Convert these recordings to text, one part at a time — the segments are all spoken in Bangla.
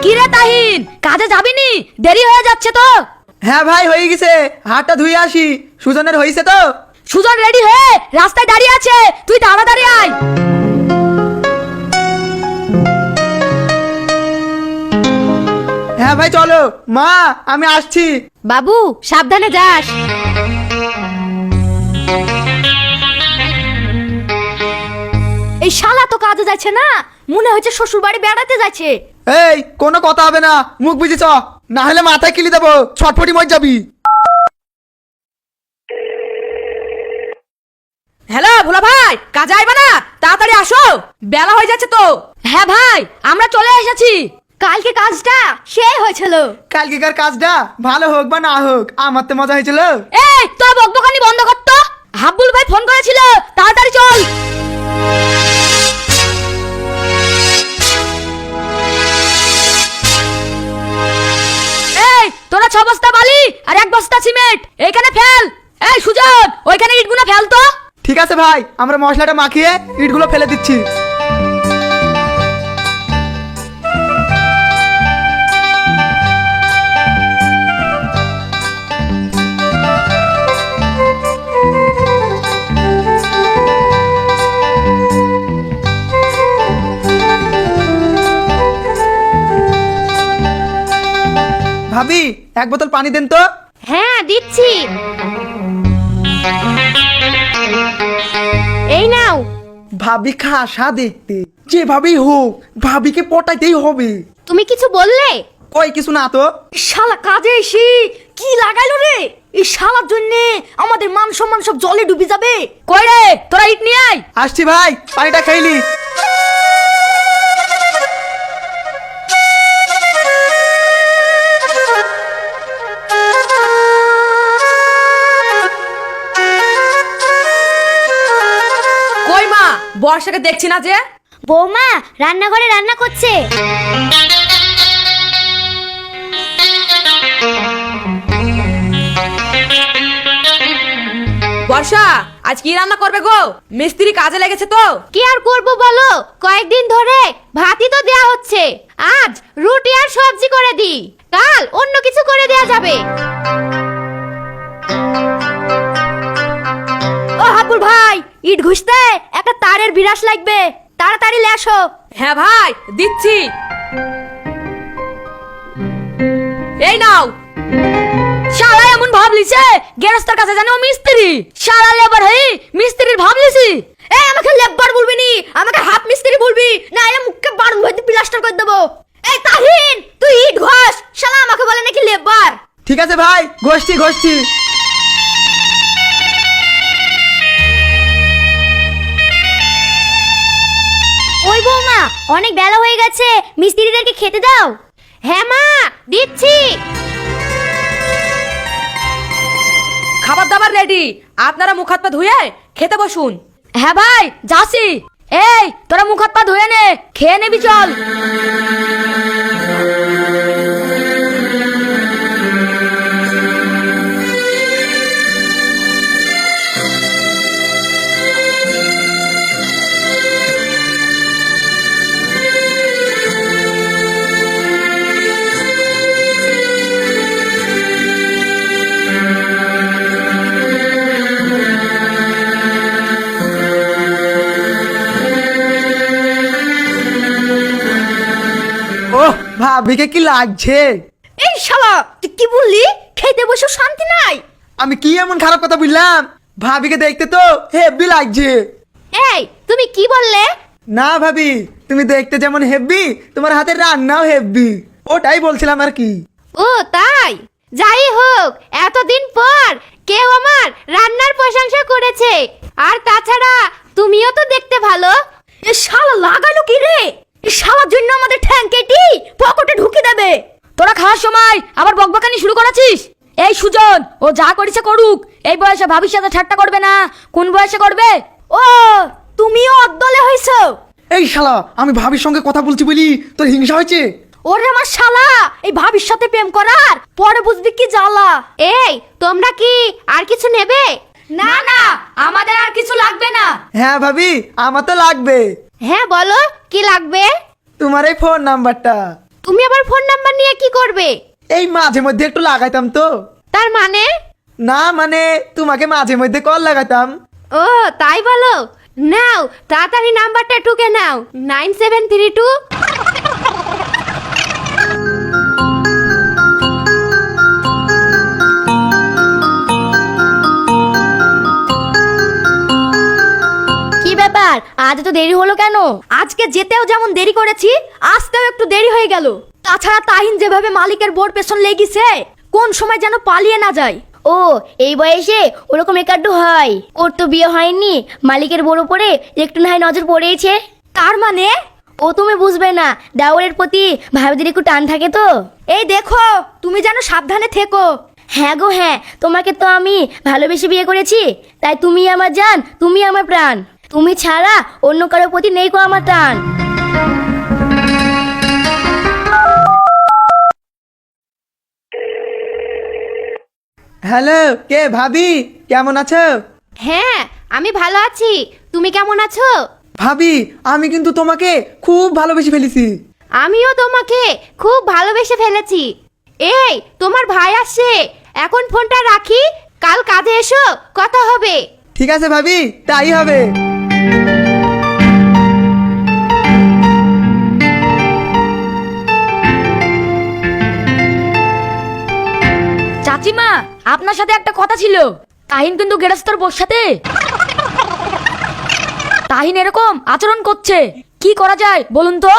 কি রে তাহিন, কাজে যাবিনি? দেরি হয়ে যাচ্ছে তো। হ্যাঁ ভাই, হয়ে গেছে। হাতটা ধুয়ে আসি। সুজনের হয়েছে তো? সুজন রেডি হয়ে রাস্তায় দাঁড়িয়ে আছে, তুই তাড়াতাড়ি আয়। হ্যাঁ ভাই চলো। মা, আমি আসছি। বাবু সাবধানে যাস। এই শালা তো কাজে যাচ্ছে না, মনে হচ্ছে শ্বশুর বাড়ি বেড়াতে যাচ্ছে। এই কোনো কথা হবে না, মুখ বুঝে চ, না হলে মাথায় কিলি দেবো, ছটফটি মর যাবি। হ্যালো ভোলা ভাই, কাজে আইবা না? তাড়াতাড়ি আসো, বেলা হয়ে যাচ্ছে তো। হ্যাঁ ভাই, আমরা চলে এসেছি। কালকে কাজটা সেই হয়েছিল। কালকেকার কাজটা ভালো হোক বা না হোক, আমার তো মজা হয়েছিল। এই তোর বকবকানি বন্ধ কর তো। হাব্বুল ভাই ফোন করেছিল, তাড়াতাড়ি চল। এই তোরা 6 বস্তা বালি আর 1 বস্তা সিমেন্ট এইখানে ফেল। এই সুজন, ওইখানে ইটগুলো ফেল তো। ঠিক আছে ভাই, আমরা মশলাটা মাখিয়ে ইটগুলো ফেলে দিচ্ছি। ভাবি, 1 বোতল পানি দেন তো। হ্যাঁ দিচ্ছি। এই নাও। ভাবি খাসা দেখতে, যেভাবেই হোক ভাবিকে পটাইতেই হবে। তুমি কিছু বললে? ওই কিছু না তো। শালা কাজে এসে কি লাগাইলো রে? এই শালার জন্য আমাদের মান সম্মান সব জলে ডুবে যাবে। কই রে, তোরা ইট নিয়ে আয়। আসছি ভাই, পানিটা খাইলি। কই মা, বর্ষাকে দেখছি না যে? বৌমা রান্নাঘরে রান্না করছে। বর্ষা, আজ কি রান্না করবে গো? মিস্ত্রি কাজে লেগেছে তো? কি আর করব বলো, কয়েকদিন ধরে ভাতই তো দেয়া হচ্ছে। আজ রুটি আর সবজি করে দি, কাল অন্য কিছু করে দেয়া যাবে। ও হাবুল ভাই, ইট ঘুষতে একটা তারের বিরাস লাগবে, তাড়াতাড়ি লেসো। হ্যাঁ ভাই, দিচ্ছি। এই নাও। শালা এমন ভাবলিছে গেরস্তার কাছে জানো মিস্ত্রি। শালা লেবার হই মিস্ত্রির ভাবলিছি। এই আমাকে লেবার বলবি নি, আমাকে হাফ মিস্ত্রি বলবি না, এ মুখকে বারণ ভইতে প্লাস্টার করে দেব। এই তাহিন, তুই ইট ঘষ, শালা আমাকে বলে নাকি লেবার। ঠিক আছে ভাই, ঘষছি ঘষছি। ওই বৌমা, অনেক বেলা হয়ে গেছে, মিস্ত্রিদেরকে খেতে দাও। হ্যাঁ মা, দিচ্ছি। খাবার দাবার রেডি, আপনারা মুখ হাত পা ধুয়ে খেতে বসুন। হ্যাঁ ভাই যাচ্ছি। এই তোরা মুখ হাত পা ধুয়ে নে, খেয়ে নেবি চল। ওহ, ভাবিকে কি লাগছে? এই শালা তুই কি বললি? খেতে বসে শান্তি নাই। আমি কি এমন খারাপ কথা বললাম? ভাবিকে দেখতে তো হেভি লাগছে। এই তুমি কি বললে? না ভাবি, তুমি দেখতে যেমন হেভি, তোমার হাতের রান্নাও হেভি, ওটাই বলছিলাম আর কি। ও তাই? যাই হোক, এতদিন পর কেউ আমার রান্নার প্রশংসা করেছে। আর তাছাড়া তুমিও তো দেখতে ভালো। এ শালা লাগালো কি রে? এই শালার জন্য আমাদের ঠ্যাং কেটে পকেটে ঢুকে দেবে। তোরা খাওয়ার সময় আবার বকবকানি শুরু করেছিস। এই সুজন, ও যা করেছে করুক, এই বয়সে ভাবির সাথে ঠাট্টা করবে না। কোন বয়সে করবে? ও তুমিও অদ্দলে হইছো। এই শালা, আমি ভাবির সঙ্গে কথা বলছি বলি তোর হিংসা হয়েছে? ওরে আমার শালা, এই ভাবির সাথে প্রেম করার পরে বুঝবি কি জ্বালা। এই তোমরা কি আর কিছু নেবে? না না, আমাদের আর কিছু লাগবে না। হ্যাঁ ভাবি, আমার তো লাগবে। হ্যাঁ বলো, কি লাগবে? তোমার এই ফোন নাম্বারটা। তুমি আবার ফোন নাম্বার নিয়ে কি করবে? এই মাঝে মধ্যে একটু লাগাইতাম তো। তার মানে? না মানে তোমাকে মাঝে মধ্যে কল লাগাতাম। ও তাই বলো। নাও তাড়াতাড়ি নাম্বারটা টুকে নাও, 9732। কি ব্যাপার, আজ তো দেরি হলো কেন? আজকে যেতেও যেমন দেরি করেছি, আসতেও একটু দেরি হয়ে গেল। তাছাড়া তাহিন যেভাবে মালিকের বোর পেছন লেগেছে, কোন সময় যেন পালিয়ে না যায়। ও এই বয়সে ওরকম একাড্ডু হয়। ওর তো বিয়ে হয়নি, মালিকের বোর উপরে একটু না হয় নজর পড়েছে। তার মানে ও তুমি বুঝবে না, দেওরের প্রতি ভাবিদের একটু টান থাকে তো। এই দেখো, তুমি যেন সাবধানে থেকো। হ্যাঁ গো হ্যাঁ, তোমাকে তো আমি ভালোবেসে বিয়ে করেছি, তাই তুমি আমার জান, তুমি আমার প্রাণ। তুমি ছাড়া অন্য কারোর প্রতি নেই গো আমার টান। হ্যালো, কে ভাবি? কেমন আছো? হ্যাঁ আমি ভালো আছি, তুমি কেমন আছো? ভাবি, আমি কিন্তু তোমাকে খুব ভালোবেসে ফেলেছি। আমিও তোমাকে খুব ভালোবেসে ফেলেছি। এই তোমার ভাই আসছে, এখন ফোনটা রাখি, কাল কাজে এসো, কথা হবে। ঠিক আছে ভাবি, তাই হবে। চাচিমা, আপনার সাথে একটা কথা ছিল। তাহিন কিন্তু গেরস্তর বোর সাথে তাহিন এরকম আচরণ করছে, কি করা যায় বলুন তো?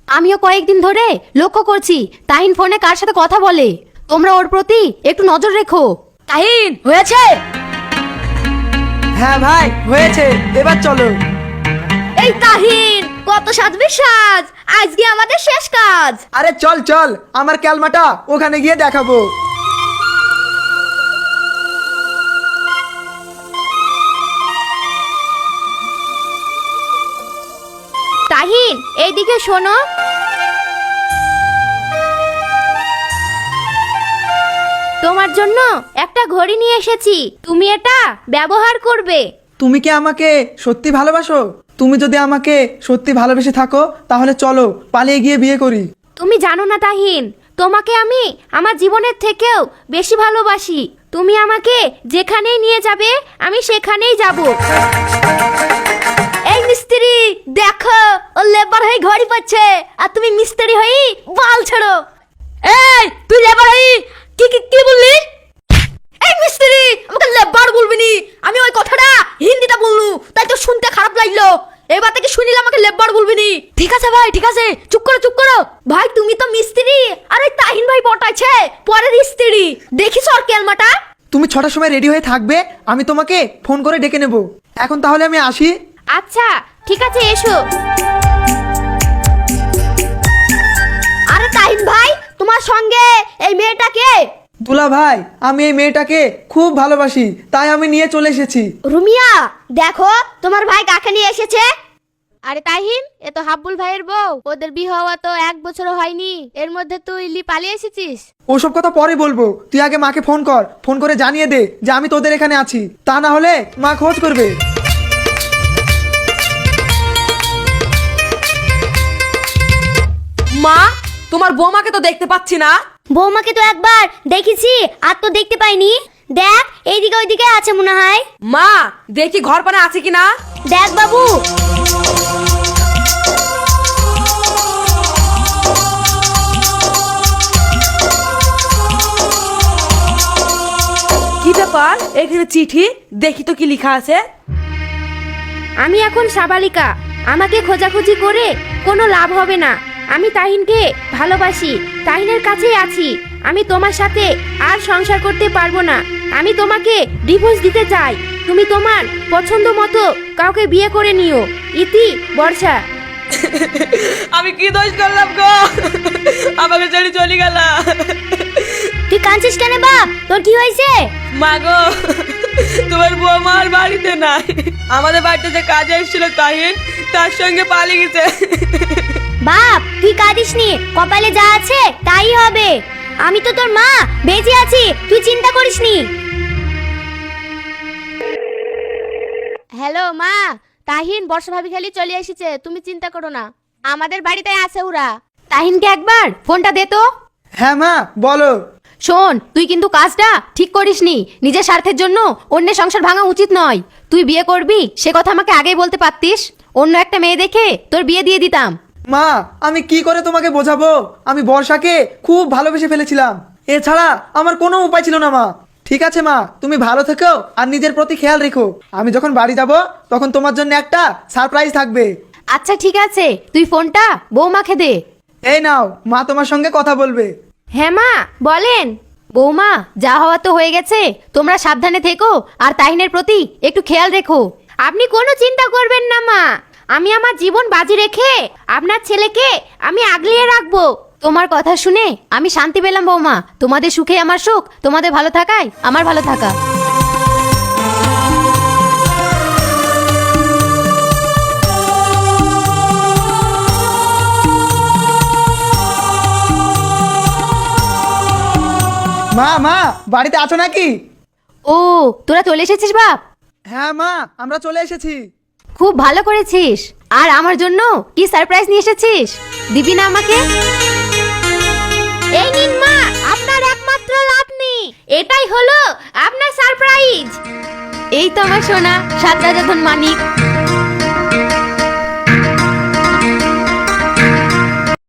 আমিও কয়েকদিন ধরে লক্ষ্য করছি তাহিন ফোনে কার সাথে কথা বলে, তোমরা ওর প্রতি একটু নজর রেখো। তাহিন হয়েছে? হ্যাঁ ভাই হয়েছে, এবার চলো। এই তাহিন, কত সাজবে সাজ, আজকে আমাদের শেষ কাজ। আরে চল চল, আমার ক্যালমাটা ওখানে গিয়ে দেখাবো। তাহিন এইদিকে শোনো, তোমার জন্য একটা ঘড়ি নিয়ে এসেছি, তুমি এটা ব্যবহার করবে। তুমি কি আমাকে সত্যি ভালোবাসো? তুমি যদি আমাকে সত্যি ভালোবেসে থাকো, তাহলে চলো পালিয়ে গিয়ে বিয়ে করি। তুমি জানো না তাহিন, তোমাকে আমি আমার জীবনের থেকেও বেশি ভালোবাসি। তুমি আমাকে যেখানেই নিয়ে যাবে আমি সেখানেই যাব। এই মিস্ত্রি দেখো, ও লেবার হয়ে ঘড়ি পাচ্ছে, আর তুমি মিস্ত্রি হয়ে বাল ছেড়ো। এই তুই লেবার হয়ে কি কি কি বললি? এই মিস্ত্রি, আমাকে লেবার বলবি নি। আমি ওই কথাটা হিন্দিটা বললু, তাই তো শুনতে খারাপ লাগলো। এবার থেকে শুনিলে আমাকে লেবার বলবি নি। ঠিক আছে ভাই, ঠিক আছে, চুপ করো চুপ করো। ভাই তুমি তো মিস্ত্রি, আর ওই তাহিন ভাই পটাইছে পরের স্ত্রী। দেখিস ওর কেলমাটা। তুমি 6টার সময় রেডি হয়ে থাকবে, আমি তোমাকে ফোন করে ডেকে নেব। এখন তাহলে আমি আসি। আচ্ছা ঠিক আছে, এসো। আরে তাহিন ভাই, তোমার সঙ্গে এই মেয়েটাকে? দুলা ভাই, আমি এই মেয়েটাকে খুব ভালোবাসি, তাই আমি নিয়ে চলে এসেছি। রুমিয়া দেখো, তোমার ভাই কাকে নিয়ে এসেছে। আরে তাহিন, এ তো হাব্বুল ভাইয়ের বউ, ওদের বিয়ে হওয়া তো 1 বছরও হয়নি, এর মধ্যে তুই পালিয়ে এসেছিস। ওসব কথা পরে বলবো, তুই আগে মাকে ফোন কর, ফোন করে জানিয়ে দে যে আমি তোদের এখানে আছি, তা না হলে মা খোঁজ করবে। মা, তোমার বৌমাকে তো দেখতে পাচ্ছি না। বৌমাকে তো একবার দেখেছি, আর তো দেখতে পাইনি। দেখ এইদিকে ওইদিকে আছে মনে হয়। মা, দেখি ঘর পানে আছে কিনা। দেখ বাবু। কি ব্যাপার, এখানে চিঠি, দেখি তো কি লেখা আছে। আমি এখন সাবালিকা, আমাকে খোঁজাখুঁজি করে কোনো লাভ হবে না। আমি তাহিনকে ভালোবাসি, তাহিনের কাছেই আছি। আমি তোমার সাথে আর সংসার করতে পারবো না। আমি তোমাকে ডিভোর্স দিতে চাই। তুমি তোমার পছন্দ মতো কাউকে বিয়ে করে নিও। ইতি বর্ষা। আমি কি দোষ করলাম গো, আমাকে ছেড়ে চলে গেল। তুই কাঁদছিস কেন বা, তোর কি হয়েছে? মা গো, তোমার বৌমা আর বাড়িতে নাই। আমাদের বাড়িতে যে কাজে এসেছিল তাহিন, তার সঙ্গে পালিয়ে গেছে। বাপ তুই কাঁদিস নি, কপালে যা আছে তাই হবে। আমি তো তোর মা, বেঁচে আছি, তুই চিন্তা করিস নি। হ্যালো মা, তাহিন বর্ষা ভাবি খালি চলে এসেছে, তুমি চিন্তা করো না, আমাদের বাড়িতে আছে ওরা। তাহিনকে একবার ফোনটা দে তো। হ্যাঁ মা বলো। শোন, তুই কিন্তু কাজটা ঠিক করিসনি। নিজের স্বার্থের জন্য অন্যের সংসার ভাঙা উচিত নয়। তুই বিয়ে করবি সে কথা আমাকে আগেই বলতে পারতিস। অন্য একটা মেয়ে দেখে তোর বিয়ে দিয়ে দিতাম। মা আমি কি করে তোমাকে বোঝাবো, আমি বর্ষাকে খুব ভালোবেসে ফেলেছিলাম। এছাড়া আমার কোনো উপায় ছিল না মা। ঠিক আছে মা, তুমি ভালো থেকো আর নিজের প্রতি খেয়াল রেখো। আমি যখন বাড়ি যাব তখন তোমার জন্য একটা সারপ্রাইজ থাকবে। আচ্ছা ঠিক আছে, তুই ফোনটা বৌমাকে দে। এই নাও, মা তোমার সঙ্গে কথা বলবে। হ্যাঁ মা বলেন। বৌমা, যা হওয়া তো হয়ে গেছে, তোমরা সাবধানে থেকো আর তাহিনের প্রতি একটু খেয়াল রেখো। আপনি কোনো চিন্তা করবেন না মা, আমি আমার জীবন বাজি রেখে আপনার ছেলেকে আমি আগলিয়ে রাখবো। তোমার কথা শুনে আমি শান্তি পেলাম বৌমা। তোমাদের সুখে আমার সুখ, তোমাদের ভালো থাকায় আমার ভালো থাকা। মা মা বাড়িতে আছো নাকি? ও, তোরা চলে এসেছিস বাপ? হ্যাঁ মা, আমরা চলে এসেছি। খুব ভালো করেছিস। আর আমার জন্য কি সারপ্রাইজ নিয়ে এসেছিস, দিবি না আমাকে? এই নিন মা, আপনার একমাত্র লাভনি। এটাই হলো আপনার সারপ্রাইজ। এই তো আমার সোনা সাত রাজাধন মানিক।